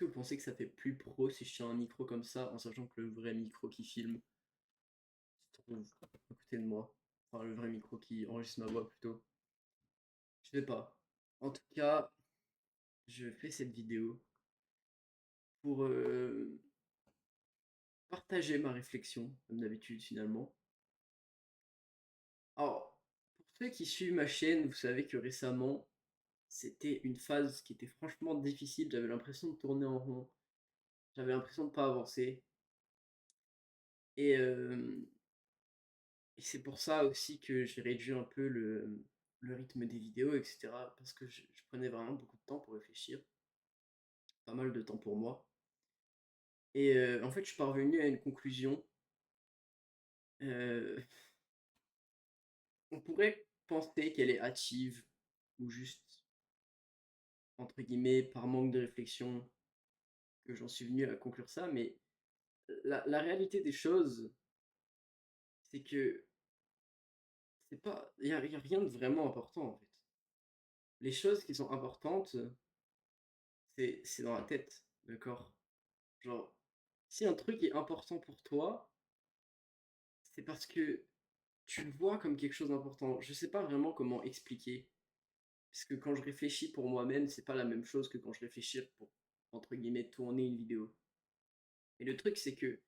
que vous pensez que ça fait plus pro si je tiens un micro comme ça, en sachant que le vrai micro qui filme se trouve à côté de moi? Enfin, le vrai micro qui enregistre ma voix plutôt. Je sais pas. En tout cas, je fais cette vidéo pour partager ma réflexion, comme d'habitude finalement. Alors, pour ceux qui suivent ma chaîne, vous savez que récemment, c'était une phase qui était franchement difficile. J'avais l'impression de tourner en rond. J'avais l'impression de pas avancer. Et, euh, et c'est pour ça aussi que j'ai réduit un peu le rythme des vidéos, etc. Parce que je prenais vraiment beaucoup de temps pour réfléchir. Pas mal de temps pour moi. Et en fait, je suis parvenu à une conclusion. Euh, on pourrait penser qu'elle est hâtive ou juste, entre guillemets, par manque de réflexion, que j'en suis venu à conclure ça. Mais la réalité des choses, c'est que c'est pas, y a rien de vraiment important en fait. Les choses qui sont importantes, c'est dans la tête, d'accord? Genre, si un truc est important pour toi, c'est parce que tu le vois comme quelque chose d'important. Je sais pas vraiment comment expliquer, parce que quand je réfléchis pour moi-même, c'est pas la même chose que quand je réfléchis pour, entre guillemets, tourner une vidéo. Et le truc, c'est que,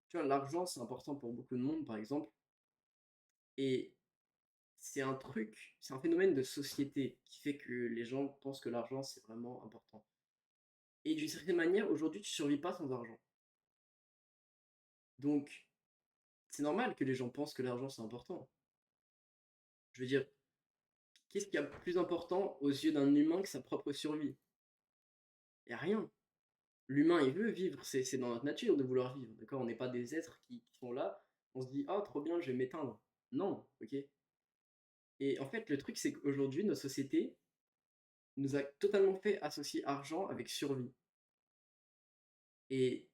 tu vois, l'argent, c'est important pour beaucoup de monde, par exemple, et c'est un truc, c'est un phénomène de société qui fait que les gens pensent que l'argent, c'est vraiment important. Et d'une certaine manière, aujourd'hui, tu survis pas sans argent. Donc, c'est normal que les gens pensent que l'argent, c'est important. Je veux dire, qu'est-ce qu'il y a de plus important aux yeux d'un humain que sa propre survie? Il n'y a rien. L'humain, il veut vivre, c'est dans notre nature de vouloir vivre, d'accord? On n'est pas des êtres qui sont là, on se dit, ah, trop bien, je vais m'éteindre. Non, ok? Et en fait, le truc, c'est qu'aujourd'hui, notre société nous a totalement fait associer argent avec survie. Et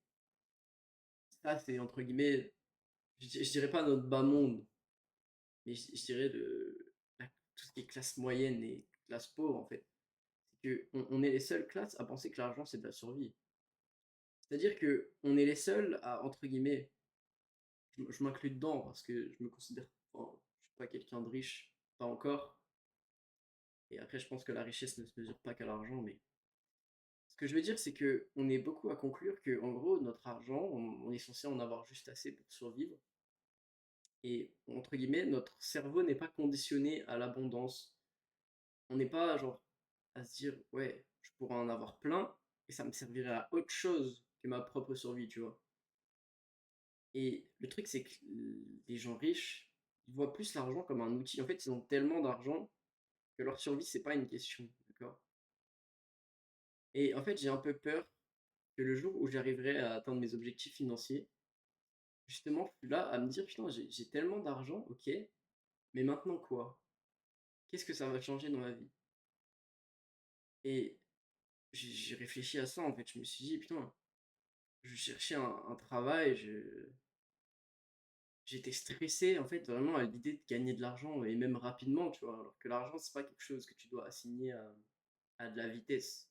ça, c'est entre guillemets, je dirais pas notre bas monde, mais je dirais tout ce qui est classe moyenne et classe pauvre, en fait. C'est qu'on est les seules classes à penser que l'argent, c'est de la survie. C'est-à-dire que on est les seuls à, entre guillemets, je m'inclus dedans parce que je me considère, enfin, je suis pas quelqu'un de riche, pas encore. Et après, je pense que la richesse ne se mesure pas qu'à l'argent, mais ce que je veux dire, c'est que on est beaucoup à conclure que, en gros, notre argent, on est censé en avoir juste assez pour survivre. Et entre guillemets, notre cerveau n'est pas conditionné à l'abondance. On n'est pas genre à se dire, ouais, je pourrais en avoir plein et ça me servirait à autre chose que ma propre survie, tu vois. Et le truc, c'est que les gens riches, ils voient plus l'argent comme un outil. En fait, ils ont tellement d'argent que leur survie, c'est pas une question, d'accord? Et en fait, j'ai un peu peur que le jour où j'arriverai à atteindre mes objectifs financiers, justement, je suis là à me dire, putain, j'ai tellement d'argent, ok, mais maintenant quoi? Qu'est-ce que ça va changer dans ma vie? Et j'ai réfléchi à ça, en fait. Je me suis dit, putain, je cherchais un travail, j'étais stressé, en fait, vraiment à l'idée de gagner de l'argent, et même rapidement, tu vois. Alors que l'argent, c'est pas quelque chose que tu dois assigner à de la vitesse,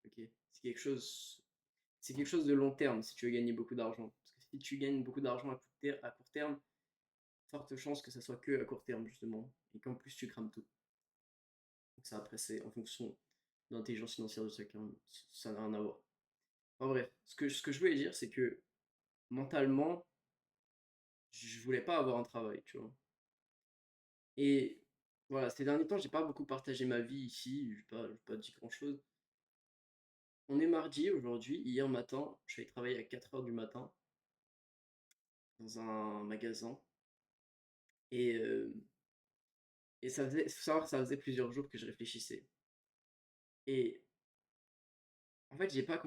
ok? C'est quelque chose de long terme si tu veux gagner beaucoup d'argent. Parce que si tu gagnes beaucoup d'argent à court terme, forte chance que ça soit que à court terme, justement, et qu'en plus tu crames tout. Donc ça, après, c'est en fonction de l'intelligence financière de chacun, ça n'a rien à voir. Enfin bref, ce que je voulais dire, c'est que mentalement, je voulais pas avoir un travail, tu vois. Et voilà, ces derniers temps, j'ai pas beaucoup partagé ma vie ici, j'ai pas dit grand-chose. On est mardi aujourd'hui, hier matin, je suis allé travailler à 4 heures du matin dans un magasin. Et, euh, et ça faisait, faut savoir que ça faisait plusieurs jours que je réfléchissais. Et en fait, j'ai pas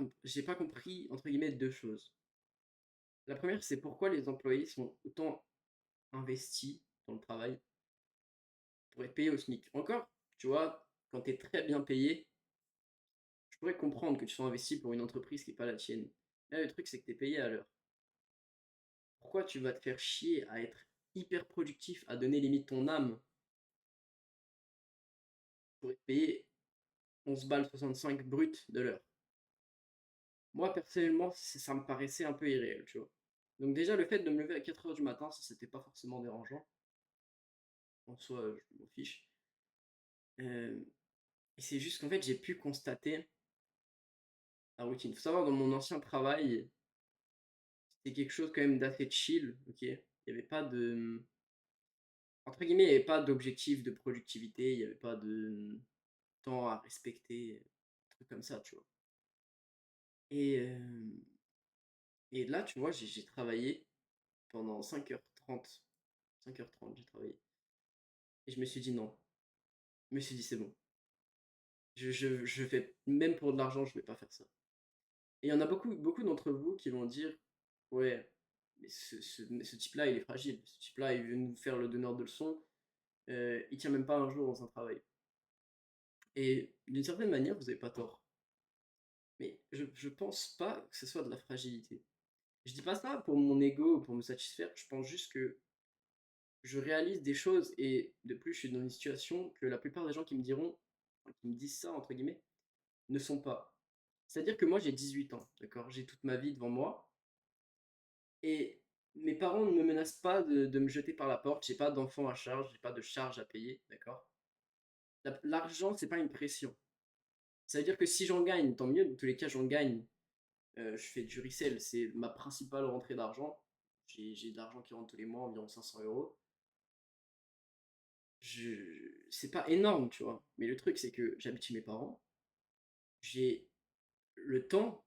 compris, entre guillemets, deux choses. La première, c'est pourquoi les employés sont autant investis dans le travail pour être payés au SMIC. Encore, tu vois, quand tu es très bien payé, je pourrais comprendre que tu sois investi pour une entreprise qui n'est pas la tienne. Là, le truc, c'est que tu es payé à l'heure. Pourquoi tu vas te faire chier à être hyper productif, à donner limite ton âme pour être payé 11 balles 65 brut de l'heure? moi, personnellement, ça me paraissait un peu irréel, tu vois. Donc déjà, le fait de me lever à 4 heures du matin, ça, c'était pas forcément dérangeant. En soi, je m'en fiche. Hem et c'est juste qu'en fait, j'ai pu constater la routine. Faut savoir, dans mon ancien travail, c'était quelque chose quand même d'assez chill, OK? Il y avait pas de, entre guillemets, «il y avait pas d'objectif de productivité», il y avait pas de, temps à respecter, trucs comme ça, tu vois? Et et là, tu vois, j'ai travaillé pendant 5h30, 5h30 j'ai travaillé et je me suis dit: «Non». Je me suis dit: «C'est bon, je fais même pour de l'argent, je vais pas faire ça». Et il y en a beaucoup d'entre vous qui vont dire: «Ouais, mais ce type-là, il est fragile. Ce type-là, il veut nous faire le donneur de leçons, il tient même pas un jour dans son travail». Et d'une certaine manière, vous avez pas tort. Mais je pense pas que ce soit de la fragilité. Je dis pas ça pour mon ego ou pour me satisfaire, je pense juste que je réalise des choses et de plus, je suis dans une situation que la plupart des gens qui me diront, enfin, qui me disent ça, entre guillemets, ne sont pas. C'est-à-dire que moi, j'ai 18 ans, d'accord? J'ai toute ma vie devant moi et mes parents ne me menacent pas de me jeter par la porte. J'ai pas d'enfant à charge, j'ai pas de charges à payer, d'accord? L'argent, c'est pas une pression. Ça veut dire que si j'en gagne, tant mieux. Dans tous les cas, j'en gagne. Je fais du resell, c'est ma principale rentrée d'argent. J'ai de l'argent qui rentre tous les mois, environ 500 euros. C'est pas énorme, tu vois. Mais le truc, c'est que j'habite chez mes parents. J'ai le temps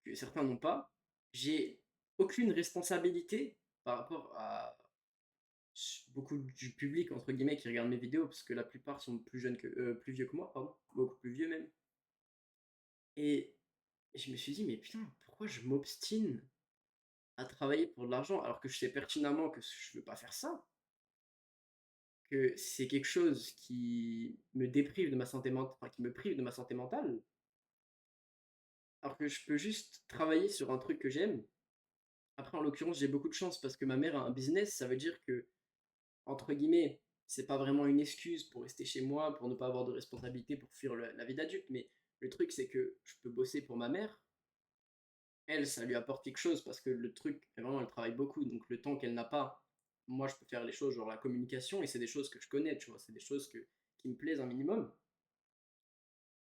que certains n'ont pas. J'ai aucune responsabilité par rapport à beaucoup du public, entre guillemets, qui regarde mes vidéos, parce que la plupart sont plus jeunes plus vieux que moi, pardon. Beaucoup plus vieux même. Et je me suis dit, mais putain, pourquoi je m'obstine à travailler pour de l'argent alors que je sais pertinemment que je veux pas faire ça, que c'est quelque chose qui me déprive de ma santé mentale, enfin, qui me prive de ma santé mentale, alors que je peux juste travailler sur un truc que j'aime. Après, en l'occurrence, j'ai beaucoup de chance parce que ma mère a un business, ça veut dire que, entre guillemets, c'est pas vraiment une excuse pour rester chez moi, pour ne pas avoir de responsabilité, pour fuir la vie d'adulte, mais le truc, c'est que je peux bosser pour ma mère. Elle, ça lui apporte quelque chose parce que le truc, vraiment, elle travaille beaucoup, donc le temps qu'elle n'a pas, moi, je peux faire les choses, genre la communication, et c'est des choses que je connais, tu vois, c'est des choses qui me plaisent un minimum.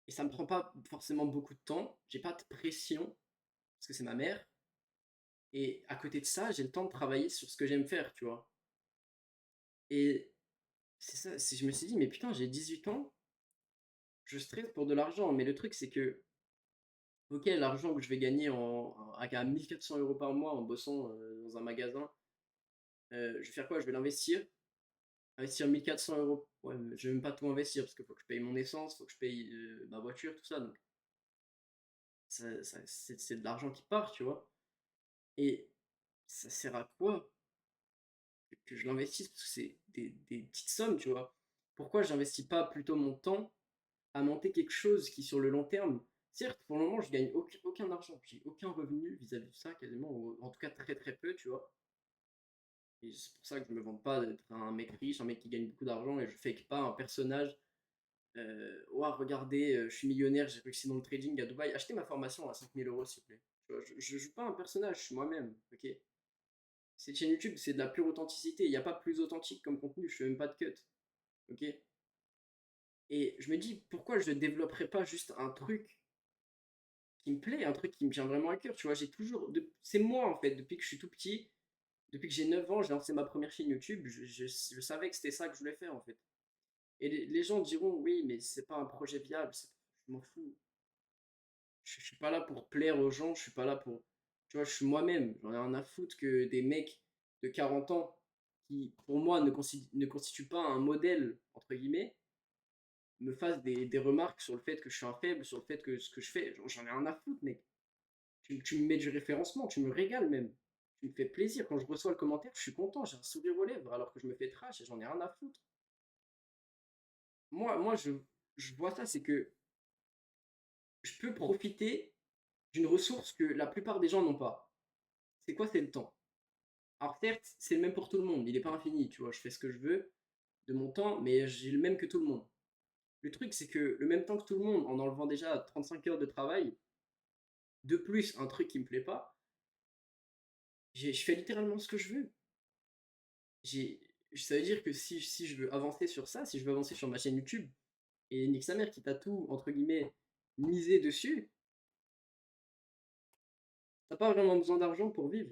Et ça me prend pas forcément beaucoup de temps, j'ai pas de pression, parce que c'est ma mère, et à côté de ça, j'ai le temps de travailler sur ce que j'aime faire, tu vois. Et c'est ça, je me suis dit, mais putain, j'ai 18 ans, je stresse pour de l'argent, mais le truc, c'est que, ok, l'argent que je vais gagner à 1400 € par mois en bossant dans un magasin, je vais faire quoi? Je vais l'investir. Investir 1 400 €. Ouais, mais je vais même pas tout investir parce qu'il faut que je paye mon essence, faut que je paye ma voiture, tout ça. Donc, c'est de l'argent qui part, tu vois. Et ça sert à quoi que je l'investisse? Parce que c'est des petites sommes, tu vois. Pourquoi j'investis pas plutôt mon temps à monter quelque chose qui, sur le long terme, certes, pour le moment, je gagne aucun argent, j'ai aucun revenu vis-à-vis de ça, quasiment, ou en tout cas très très peu, tu vois. Et c'est pour ça que je me vante pas d'être un mec riche, un mec qui gagne beaucoup d'argent et je fake pas un personnage. Ouah, regardez, je suis millionnaire, j'ai réussi dans le trading à Dubaï. Achetez ma formation à 5000 € s'il vous plaît. Tu vois, je joue pas un personnage, je suis moi-même, ok? Cette chaîne YouTube, c'est de la pure authenticité. Il n'y a pas plus authentique comme contenu, je fais même pas de cut, ok? Et je me dis, pourquoi je ne développerais pas juste un truc qui me plaît, un truc qui me tient vraiment à cœur, tu vois? J'ai toujours, c'est moi en fait, depuis que je suis tout petit, depuis que j'ai 9 ans, j'ai lancé ma première chaîne YouTube, je savais que c'était ça que je voulais faire en fait. Et les gens diront, oui, mais c'est pas un projet viable, je m'en fous. Je suis pas là pour plaire aux gens, je suis pas là pour. Tu vois, je suis moi-même. J'en ai rien à foutre que des mecs de 40 ans qui, pour moi, ne constituent pas un modèle, entre guillemets, me fassent des remarques sur le fait que je suis un faible, sur le fait que ce que je fais, j'en ai rien à foutre, mec. Tu me mets du référencement, tu me régales même. Tu me fais plaisir. Quand je reçois le commentaire, je suis content, j'ai un sourire aux lèvres, alors que je me fais trash et j'en ai rien à foutre. Moi je vois ça, c'est que je peux profiter d'une ressource que la plupart des gens n'ont pas. C'est quoi? C'est le temps. Alors certes, c'est le même pour tout le monde, il est pas infini, tu vois? Je fais ce que je veux de mon temps, mais j'ai le même que tout le monde. Le truc, c'est que le même temps que tout le monde, en enlevant déjà 35 heures de travail, de plus un truc qui me plaît pas, je fais littéralement ce que je veux. J'ai Ça veut dire que si je veux avancer sur ça, si je veux avancer sur ma chaîne YouTube, et nique sa mère qui t'a tout, entre guillemets, misé dessus, t'as pas vraiment besoin d'argent pour vivre.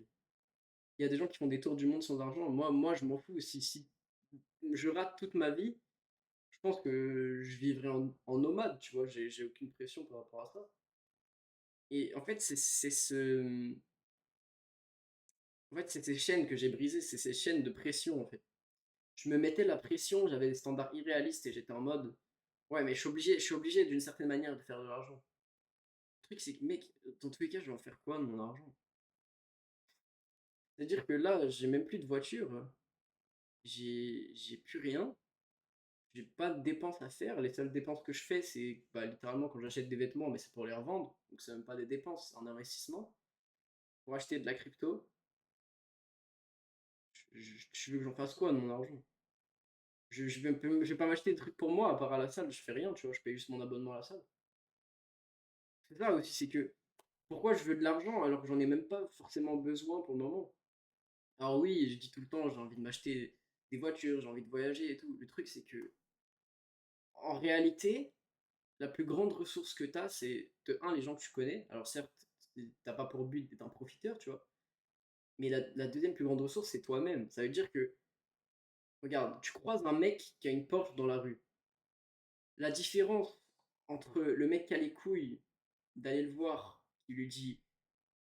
Il y a des gens qui font des tours du monde sans argent. Moi je m'en fous. Si je rate toute ma vie, je pense que je vivrai en nomade, tu vois. J'ai aucune pression par rapport à ça. Et en fait, c'est ces chaînes que j'ai brisées, c'est ces chaînes de pression, en fait. Je me mettais la pression, j'avais des standards irréalistes et j'étais en mode, ouais, mais je suis obligé d'une certaine manière de faire de l'argent. Le truc, c'est que, mec, dans tous les cas, je vais en faire quoi de mon argent? C'est-à-dire que là, j'ai même plus de voiture, j'ai plus rien, j'ai pas de dépenses à faire. Les seules dépenses que je fais, c'est bah, littéralement quand j'achète des vêtements, mais c'est pour les revendre. Donc c'est même pas des dépenses, c'est un investissement. Pour acheter de la crypto, tu veux que j'en fasse quoi de mon argent? Je vais pas m'acheter des trucs pour moi, à part à la salle, je fais rien, tu vois, je paye juste mon abonnement à la salle. C'est ça aussi, c'est que pourquoi je veux de l'argent alors que j'en ai même pas forcément besoin pour le moment? Alors oui, je dis tout le temps, j'ai envie de m'acheter des voitures, j'ai envie de voyager et tout. Le truc, c'est que en réalité, la plus grande ressource que tu as, c'est de un, les gens que tu connais. Alors certes, t'as pas pour but d'être un profiteur, tu vois. Mais la deuxième plus grande ressource, c'est toi-même. Ça veut dire que, regarde, tu croises un mec qui a une Porsche dans la rue. La différence entre le mec qui a les couilles d'aller le voir, qui lui dit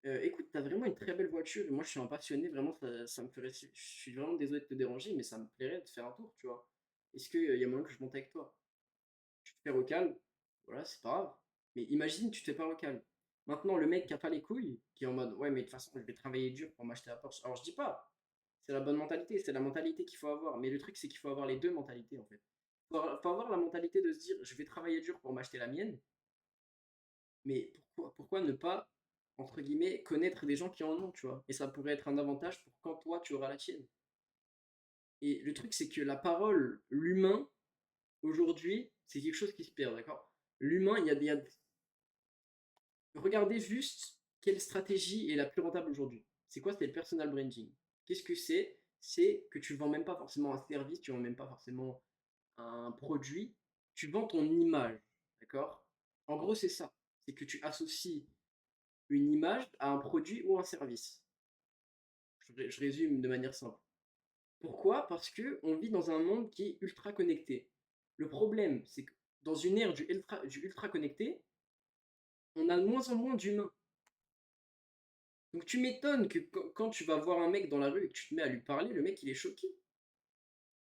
écoute, t'as vraiment une très belle voiture, et moi je suis un passionné, vraiment, ça me ferait. Je suis vraiment désolé de te déranger, mais ça me plairait de faire un tour, tu vois. Est-ce qu'il y a moyen que je monte avec toi? Tu te fais recal, voilà, c'est pas grave. Mais imagine, tu te fais pas recal. Maintenant, le mec qui a pas les couilles, qui est en mode ouais, mais de toute façon, je vais travailler dur pour m'acheter la Porsche. Alors je dis pas, c'est la bonne mentalité, c'est la mentalité qu'il faut avoir. Mais le truc, c'est qu'il faut avoir les deux mentalités en fait. Faut avoir la mentalité de se dire je vais travailler dur pour m'acheter la mienne, mais pourquoi ne pas, entre guillemets, connaître des gens qui en ont, tu vois? Et ça pourrait être un avantage pour quand toi, tu auras la tienne. Et le truc, c'est que la parole, l'humain, aujourd'hui, c'est quelque chose qui se perd, d'accord? L'humain, regardez juste quelle stratégie est la plus rentable aujourd'hui. C'est quoi? C'est le personal branding. Qu'est-ce que c'est? C'est que tu vends même pas forcément un service, tu vends même pas forcément un produit, tu vends ton image, d'accord? En gros, c'est ça. C'est que tu associes une image à un produit ou un service. Je résume de manière simple. Pourquoi? Parce que on vit dans un monde qui est ultra connecté. Le problème, c'est que dans une ère du ultra connecté, on a de moins en moins d'humains. Donc tu m'étonnes que quand tu vas voir un mec dans la rue et que tu te mets à lui parler, le mec il est choqué.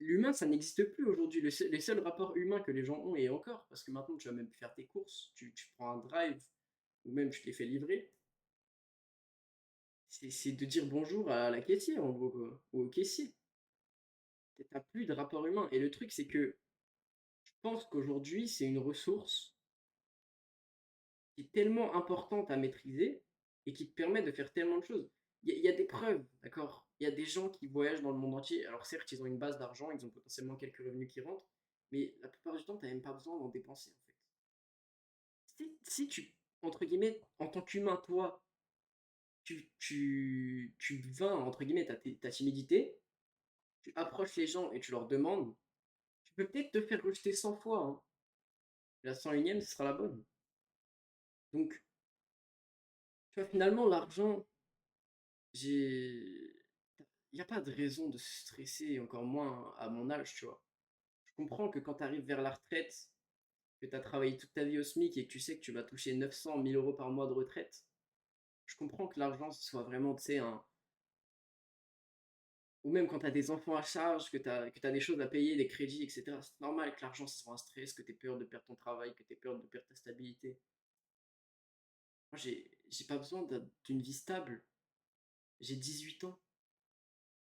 L'humain, ça n'existe plus aujourd'hui. Les seuls rapports humains que les gens ont, et encore, parce que maintenant tu vas même faire tes courses, tu prends un drive, ou même tu te les fais livrer, c'est de dire bonjour à la caissière, en gros, quoi, ou au caissier. T'as plus de rapport humain. Et le truc, c'est que je pense qu'aujourd'hui, c'est une ressource qui est tellement importante à maîtriser et qui te permet de faire tellement de choses. Il y a des preuves, d'accord? Il y a des gens qui voyagent dans le monde entier. Alors certes, ils ont une base d'argent, ils ont potentiellement quelques revenus qui rentrent, mais la plupart du temps, tu n'as même pas besoin d'en dépenser, en fait. Si tu, entre guillemets, en tant qu'humain, toi, tu vains, entre guillemets, ta timidité, tu approches les gens et tu leur demandes, tu peux peut-être te faire rejeter 100 fois, hein. La 101e, ce sera la bonne. Donc, tu vois, finalement, l'argent, j'ai. Il n'y a pas de raison de se stresser, encore moins à mon âge, tu vois. Je comprends que quand tu arrives vers la retraite, que tu as travaillé toute ta vie au SMIC et que tu sais que tu vas toucher 900, 1000 euros par mois de retraite, je comprends que l'argent, ce soit vraiment, tu sais, un. Ou même quand tu as des enfants à charge, que tu as des choses à payer, des crédits, etc. C'est normal que l'argent, ce soit un stress, que tu aies peur de perdre ton travail, que tu aies peur de perdre ta stabilité. Moi, j'ai pas besoin d'une vie stable. J'ai 18 ans.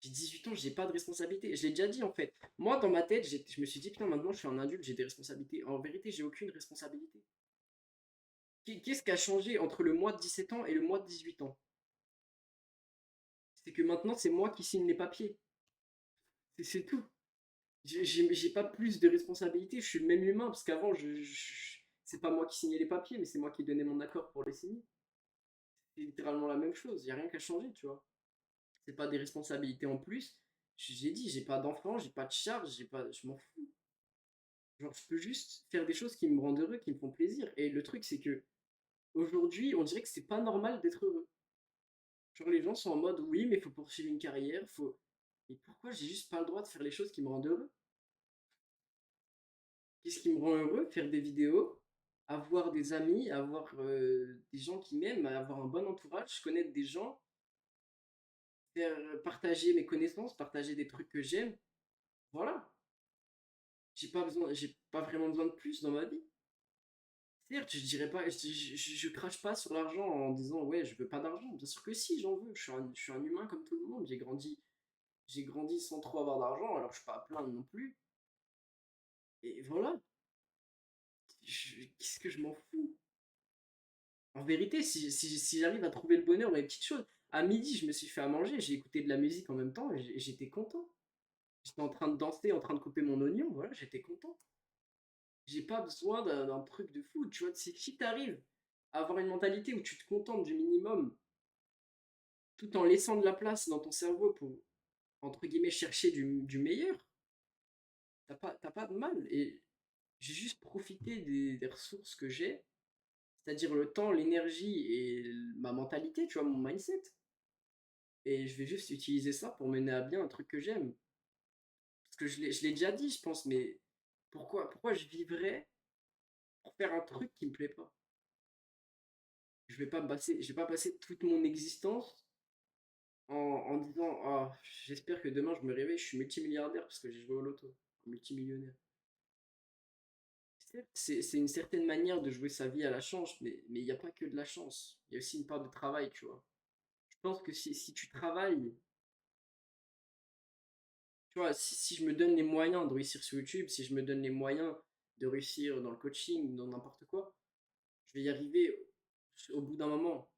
J'ai 18 ans, j'ai pas de responsabilité. Je l'ai déjà dit en fait. Moi, dans ma tête, je me suis dit, putain, maintenant je suis un adulte, j'ai des responsabilités. En vérité, j'ai aucune responsabilité. Qu'est-ce qui a changé entre le mois de 17 ans et le mois de 18 ans? C'est que maintenant, c'est moi qui signe les papiers. C'est tout. J'ai pas plus de responsabilités, je suis le même humain, parce qu'avant, c'est pas moi qui signais les papiers, mais c'est moi qui donnais mon accord pour les signer. C'est littéralement la même chose, il y a rien qui a changé, tu vois? C'est pas des responsabilités en plus. J'ai dit, j'ai pas d'enfant, j'ai pas de charge, j'ai pas je m'en fous. Genre, je peux juste faire des choses qui me rendent heureux, qui me font plaisir et le truc, c'est que aujourd'hui, on dirait que c'est pas normal d'être heureux. Genre, les gens sont en mode: «Oui, mais il faut poursuivre une carrière, faut» mais pourquoi j'ai juste pas le droit de faire les choses qui me rendent heureux? Qu'est-ce qui me rend heureux? Faire des vidéos, avoir des amis, avoir, des gens qui m'aiment, avoir un bon entourage, connaître des gens, faire, partager mes connaissances, partager des trucs que j'aime. Voilà, j'ai pas vraiment besoin de plus dans ma vie. Certes, je dirais pas, je crache pas sur l'argent en disant ouais, je veux pas d'argent. Bien sûr que si, j'en veux. Je suis un humain comme tout le monde. J'ai grandi sans trop avoir d'argent, alors je suis pas à plaindre non plus. Et voilà, qu'est-ce que je m'en fous? En vérité, si j'arrive à trouver le bonheur dans les petites choses, à midi, je me suis fait à manger, j'ai écouté de la musique en même temps et j'étais content. J'étais en train de danser, en train de couper mon oignon, voilà, j'étais content. J'ai pas besoin d'un truc de fou, tu vois. Si t'arrives à avoir une mentalité où tu te contentes du minimum, tout en laissant de la place dans ton cerveau pour, entre guillemets, chercher du meilleur, t'as pas de mal. Et j'ai juste profité des ressources que j'ai, c'est-à-dire le temps, l'énergie et ma mentalité, tu vois, mon mindset. Et je vais juste utiliser ça pour mener à bien un truc que j'aime. Parce que je l'ai déjà dit, je pense, mais pourquoi je vivrais pour faire un truc qui me plaît pas? Je vais pas passer toute mon existence en disant, ah, j'espère que demain je me réveille, je suis multimilliardaire parce que j'ai joué au loto, multimillionnaire. Certes, c'est une certaine manière de jouer sa vie à la chance, mais il n'y a pas que de la chance. Il y a aussi une part de travail, tu vois. Je pense que si tu travailles, tu vois, si je me donne les moyens de réussir sur YouTube, si je me donne les moyens de réussir dans le coaching, dans n'importe quoi, je vais y arriver au bout d'un moment.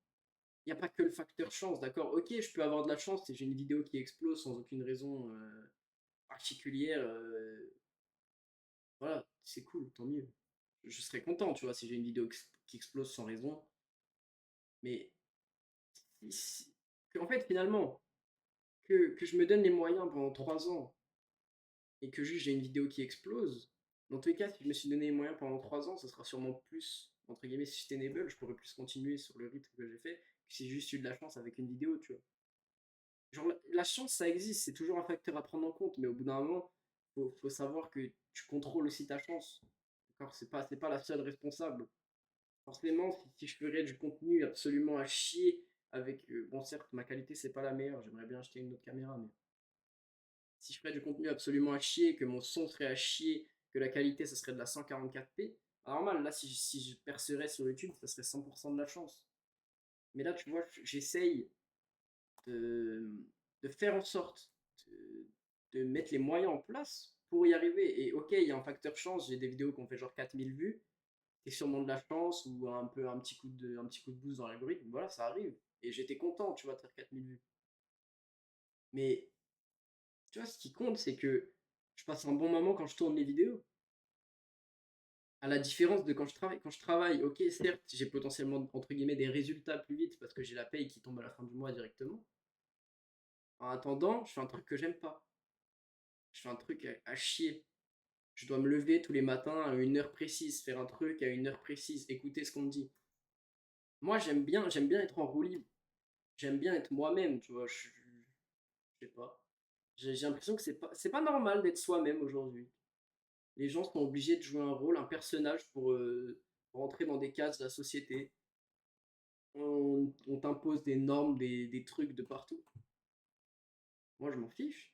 Il n'y a pas que le facteur chance, d'accord? Ok, je peux avoir de la chance et j'ai une vidéo qui explose sans aucune raison particulière. Voilà, c'est cool, tant mieux. Je serais content, tu vois, si j'ai une vidéo qui explose sans raison. Mais en fait, finalement, que je me donne les moyens pendant 3 ans et que juste j'ai une vidéo qui explose, dans tous les cas, si je me suis donné les moyens pendant 3 ans, ça sera sûrement plus, entre guillemets, sustainable, je pourrais plus continuer sur le rythme que j'ai fait, que si j'ai juste eu de la chance avec une vidéo, tu vois. Genre, la chance, ça existe, c'est toujours un facteur à prendre en compte, mais au bout d'un moment, faut savoir que tu contrôles aussi ta chance. D'accord? C'est pas la seule responsable. Forcément, si je ferais du contenu absolument à chier, avec, bon, certes, ma qualité, c'est pas la meilleure, j'aimerais bien acheter une autre caméra, mais si je ferais du contenu absolument à chier, que mon son serait à chier, que la qualité, ça serait de la 144p, normal, là, si je percerais sur YouTube, ça serait 100% de la chance. Mais là, tu vois, j'essaye de, de faire en sorte de mettre les moyens en place pour y arriver. Et ok, il y a un facteur chance, j'ai des vidéos qui ont fait genre 4000 vues, c'est sûrement de la chance ou un peu un petit coup de boost dans l'algorithme, voilà, ça arrive. Et j'étais content, tu vois, de faire 4000 vues. Mais tu vois, ce qui compte, c'est que je passe un bon moment quand je tourne les vidéos. À la différence de quand je travaille. Quand je travaille, ok, certes, j'ai potentiellement, entre guillemets, des résultats plus vite parce que j'ai la paye qui tombe à la fin du mois directement. En attendant, je fais un truc que j'aime pas. Je fais un truc à chier. Je dois me lever tous les matins à une heure précise, faire un truc à une heure précise, écouter ce qu'on me dit. Moi, j'aime bien être en roue libre. J'aime bien être moi-même, tu vois. Je sais pas. J'ai l'impression que c'est pas normal d'être soi-même aujourd'hui. Les gens sont obligés de jouer un rôle, un personnage pour entrer dans des cases de la société. On t'impose des normes, des trucs de partout. Moi, je m'en fiche.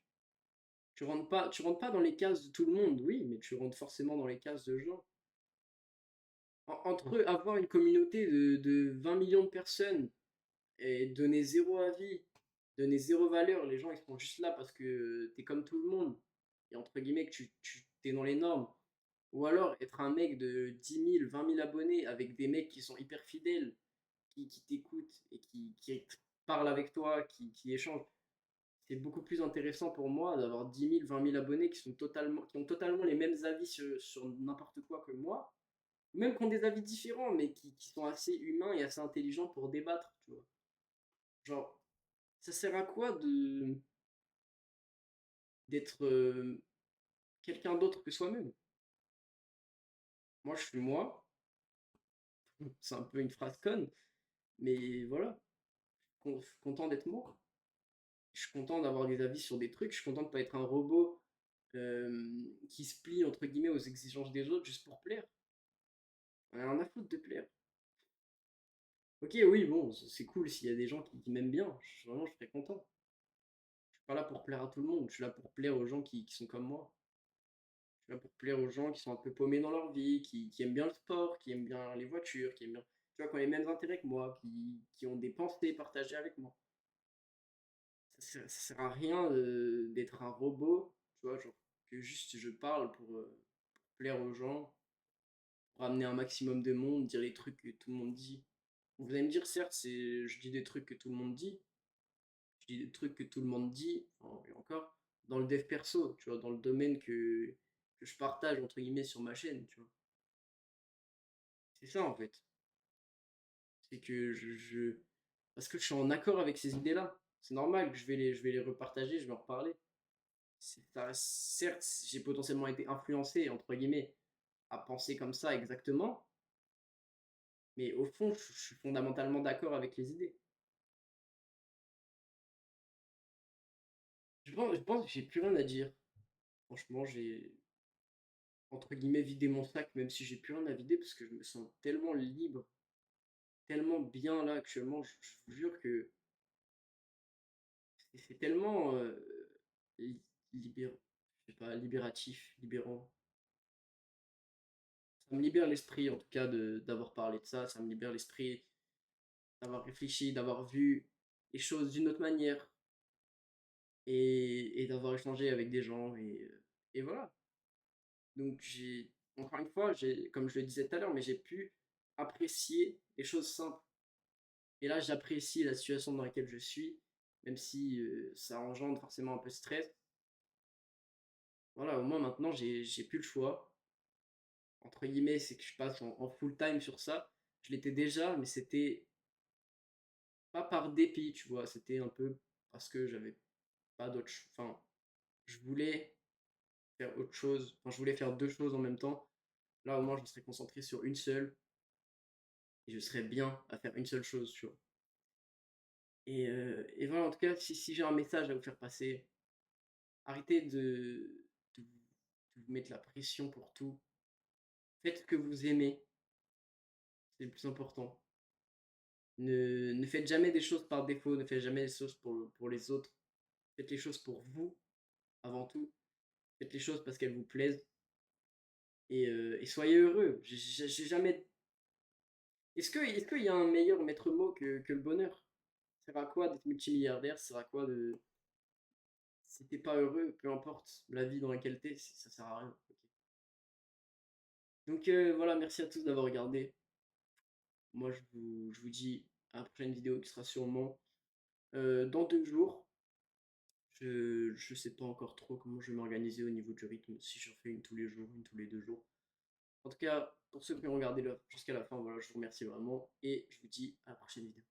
Tu rentres pas dans les cases de tout le monde, oui, mais tu rentres forcément dans les cases de gens. Entre avoir une communauté de 20 millions de personnes et donner zéro avis, donner zéro valeur, les gens ils sont juste là parce que t'es comme tout le monde, et entre guillemets que tu t'es dans les normes, ou alors être un mec de 10 000, 20 000 abonnés avec des mecs qui sont hyper fidèles, qui t'écoutent et qui parlent avec toi, qui échangent. C'est beaucoup plus intéressant pour moi d'avoir 10 000, 20 000 abonnés qui ont totalement les mêmes avis sur n'importe quoi que moi, Même qui ont des avis différents, mais qui sont assez humains et assez intelligents pour débattre, tu vois. Genre, ça sert à quoi d'être quelqu'un d'autre que soi-même? Moi, je suis moi. C'est un peu une phrase conne, mais voilà. Je suis content d'être moi. Je suis content d'avoir des avis sur des trucs. Je suis content de pas être un robot qui se plie entre guillemets aux exigences des autres juste pour plaire. Rien à foutre de plaire. Ok, oui, bon, c'est cool s'il y a des gens qui m'aiment bien. Vraiment, je serais content. Je suis pas là pour plaire à tout le monde. Je suis là pour plaire aux gens qui sont comme moi. Je suis là pour plaire aux gens qui sont un peu paumés dans leur vie, qui aiment bien le sport, qui aiment bien les voitures, qui aiment bien, tu vois, qui ont les mêmes intérêts que moi, qui ont des pensées partagées avec moi. Ça sert à rien d'être un robot, tu vois, genre que juste je parle pour plaire aux gens, pour amener un maximum de monde, dire les trucs que tout le monde dit. Vous allez me dire, certes, je dis des trucs que tout le monde dit, je dis des trucs que tout le monde dit, enfin, et encore, dans le dev perso, tu vois, dans le domaine que je partage, entre guillemets, sur ma chaîne, tu vois. C'est ça, en fait. C'est que parce que je suis en accord avec ces idées-là. C'est normal que je vais les repartager, je vais en reparler. Certes, j'ai potentiellement été influencé, entre guillemets, à penser comme ça exactement, mais au fond, je suis fondamentalement d'accord avec les idées. Je pense que j'ai plus rien à dire. Franchement, j'ai, entre guillemets, vidé mon sac, même si j'ai plus rien à vider, parce que je me sens tellement libre, tellement bien là actuellement. Je vous jure que c'est tellement libérant, je sais pas, libératif, libérant. Ça me libère l'esprit, en tout cas, d'avoir parlé de ça. Ça me libère l'esprit d'avoir réfléchi, d'avoir vu les choses d'une autre manière et d'avoir échangé avec des gens. Et voilà. Donc, encore une fois, comme je le disais tout à l'heure, mais j'ai pu apprécier les choses simples. Et là, j'apprécie la situation dans laquelle je suis, même si ça engendre forcément un peu de stress. Voilà, au moins maintenant, j'ai plus le choix. Entre guillemets, c'est que je passe en full time sur ça. Je l'étais déjà, mais c'était pas par dépit, tu vois. C'était un peu parce que j'avais pas d'autre. Enfin, je voulais faire autre chose. Enfin, je voulais faire deux choses en même temps. Là, au moins, je me serais concentré sur une seule et je serais bien à faire une seule chose, tu vois. Et voilà, en tout cas, si j'ai un message à vous faire passer, arrêtez de vous mettre la pression pour tout. Faites ce que vous aimez, c'est le plus important. Ne faites jamais des choses par défaut, ne faites jamais des choses pour les autres. Faites les choses pour vous, avant tout. Faites les choses parce qu'elles vous plaisent et soyez heureux. J'ai jamais. Est-ce qu'il y a un meilleur maître mot que le bonheur? Ça sert à quoi d'être multimilliardaire? Ça sert à quoi de. Si t'es pas heureux, peu importe la vie dans laquelle t'es, ça sert à rien. Ok. Donc voilà, merci à tous d'avoir regardé. Moi, je vous dis à la prochaine vidéo qui sera sûrement dans 2 jours. Je sais pas encore trop comment je vais m'organiser au niveau du rythme, si j'en fais une tous les jours, une tous les 2 jours. En tout cas, pour ceux qui ont regardé jusqu'à la fin, voilà, je vous remercie vraiment et je vous dis à la prochaine vidéo.